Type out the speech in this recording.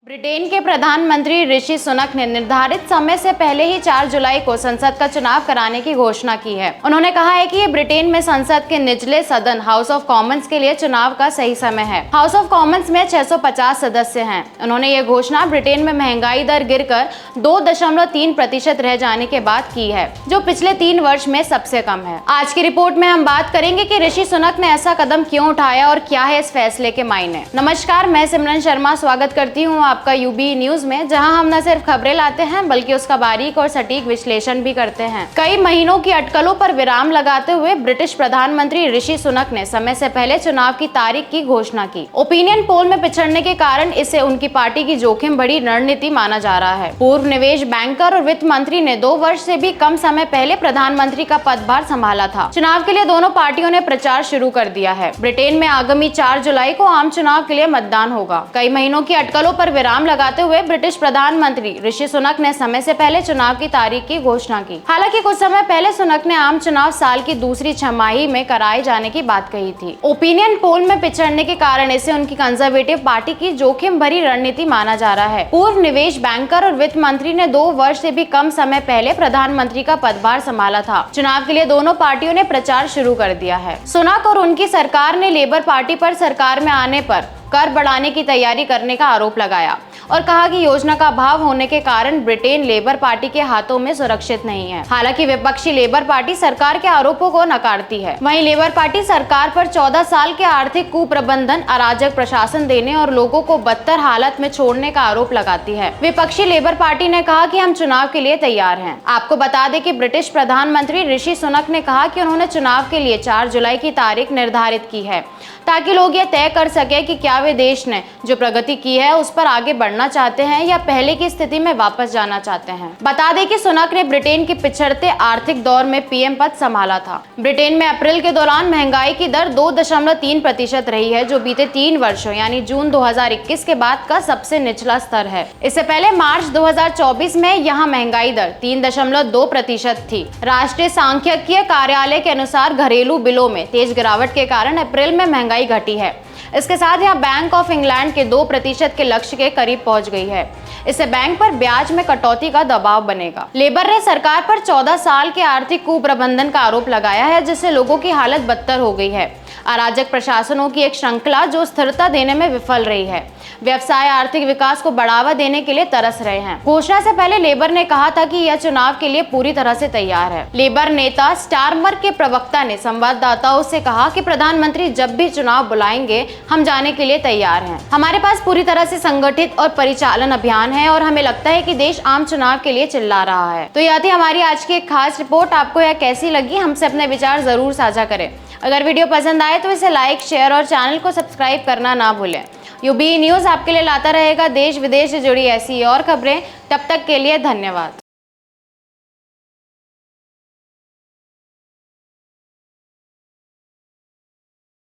Britain के प्रधानमंत्री ऋषि सुनक ने निर्धारित समय से पहले ही 4 जुलाई को संसद का चुनाव कराने की घोषणा की है। उन्होंने कहा है कि ये ब्रिटेन में संसद के निचले सदन हाउस ऑफ कॉमन्स के लिए चुनाव का सही समय है। हाउस ऑफ कॉमन्स में 650 सदस्य हैं। उन्होंने ये घोषणा ब्रिटेन में महंगाई दर गिरकर 2.3% रह जाने के बाद की है, जो पिछले 3 वर्ष में सबसे कम है। आज की रिपोर्ट में हम बात करेंगे कि ऋषि सुनक ने ऐसा कदम क्यों उठाया और क्या है इस फैसले के मायने। नमस्कार, मैं सिमरन शर्मा स्वागत करती हूँ आपका यूबी न्यूज में, जहां हम न सिर्फ खबरें लाते हैं बल्कि उसका बारीक और सटीक विश्लेषण भी करते हैं। कई महीनों की अटकलों पर विराम लगाते हुए ब्रिटिश प्रधानमंत्री ऋषि सुनक ने समय से पहले चुनाव की तारीख की घोषणा की। ओपिनियन पोल में पिछड़ने के कारण इसे उनकी पार्टी की जोखिम भरी रणनीति माना जा रहा है। पूर्व निवेश बैंकर और वित्त मंत्री ने 2 वर्ष से भी कम समय पहले प्रधानमंत्री का पदभार संभाला था। चुनाव के लिए दोनों पार्टियों ने प्रचार शुरू कर दिया है। ब्रिटेन में आगामी 4 जुलाई को आम चुनाव के लिए मतदान होगा। कई महीनों की अटकलों पर विराम लगाते हुए ब्रिटिश प्रधानमंत्री ऋषि सुनक ने समय से पहले चुनाव की तारीख की घोषणा की। हालांकि कुछ समय पहले सुनक ने आम चुनाव साल की दूसरी छमाही में कराए जाने की बात कही थी। ओपिनियन पोल में पिछड़ने के कारण इसे उनकी कंजर्वेटिव पार्टी की जोखिम भरी रणनीति माना जा रहा है। पूर्व निवेश बैंकर और वित्त मंत्री ने 2 वर्ष से भी कम समय पहले प्रधानमंत्री का पदभार संभाला था। चुनाव के लिए दोनों पार्टियों ने प्रचार शुरू कर दिया है। सुनक और उनकी सरकार ने लेबर पार्टी पर सरकार में आने पर कर बढ़ाने की तैयारी करने का आरोप लगाया और कहा कि योजना का अभाव होने के कारण ब्रिटेन लेबर पार्टी के हाथों में सुरक्षित नहीं है। हालांकि विपक्षी लेबर पार्टी सरकार के आरोपों को नकारती है। वहीं लेबर पार्टी सरकार पर 14 साल के आर्थिक कुप्रबंधन, अराजक प्रशासन देने और लोगों को बदतर हालत में छोड़ने का आरोप लगाती है। विपक्षी लेबर पार्टी ने कहा कि हम चुनाव के लिए तैयार हैं। आपको बता दें कि ब्रिटिश प्रधानमंत्री ऋषि सुनक ने कहा कि उन्होंने चुनाव के लिए 4 जुलाई की तारीख निर्धारित की है, ताकि लोग ये तय कर सके कि क्या वे देश ने जो प्रगति की है उस पर आगे बढ़ना चाहते हैं या पहले की स्थिति में वापस जाना चाहते हैं। बता दें कि सुनक ने ब्रिटेन के पिछड़ते आर्थिक दौर में पीएम पद संभाला था। ब्रिटेन में अप्रैल के दौरान महंगाई की दर 2.3% रही है, जो बीते 3 वर्षों यानी जून 2021 के बाद का सबसे निचला स्तर है। इससे पहले मार्च 2024 में यहाँ महंगाई दर 3.2% थी। राष्ट्रीय सांख्यिकीय कार्यालय के अनुसार घरेलू बिलों में तेज गिरावट के कारण अप्रैल में महंगाई घटी है। इसके साथ यहाँ बैंक ऑफ इंग्लैंड के 2% के लक्ष्य के करीब पहुंच गई है। इससे बैंक पर ब्याज में कटौती का दबाव बनेगा। लेबर ने सरकार पर 14 साल के आर्थिक कुप्रबंधन का आरोप लगाया है, जिससे लोगों की हालत बदतर हो गई है। अराजक प्रशासनों की एक श्रृंखला जो स्थिरता देने में विफल रही है। व्यवसाय आर्थिक विकास को बढ़ावा देने के लिए तरस रहे हैं। घोषणा से पहले लेबर ने कहा था कि यह चुनाव के लिए पूरी तरह से तैयार है। लेबर नेता स्टारमर के प्रवक्ता ने संवाददाताओं से कहा कि प्रधानमंत्री जब भी चुनाव बुलाएंगे हम जाने के लिए तैयार हैं। हमारे पास पूरी तरह से संगठित और परिचालन अभियान है और हमें लगता है कि देश आम चुनाव के लिए चिल्ला रहा है। तो यह थी हमारी आज की एक खास रिपोर्ट। आपको यह कैसी लगी, हमसे अपने विचार जरूर साझा करें। अगर वीडियो पसंद आए तो इसे लाइक, शेयर और चैनल को सब्सक्राइब करना ना भूलें। यूबी न्यूज़ आपके लिए लाता रहेगा देश विदेश से जुड़ी ऐसी और खबरें। तब तक के लिए धन्यवाद।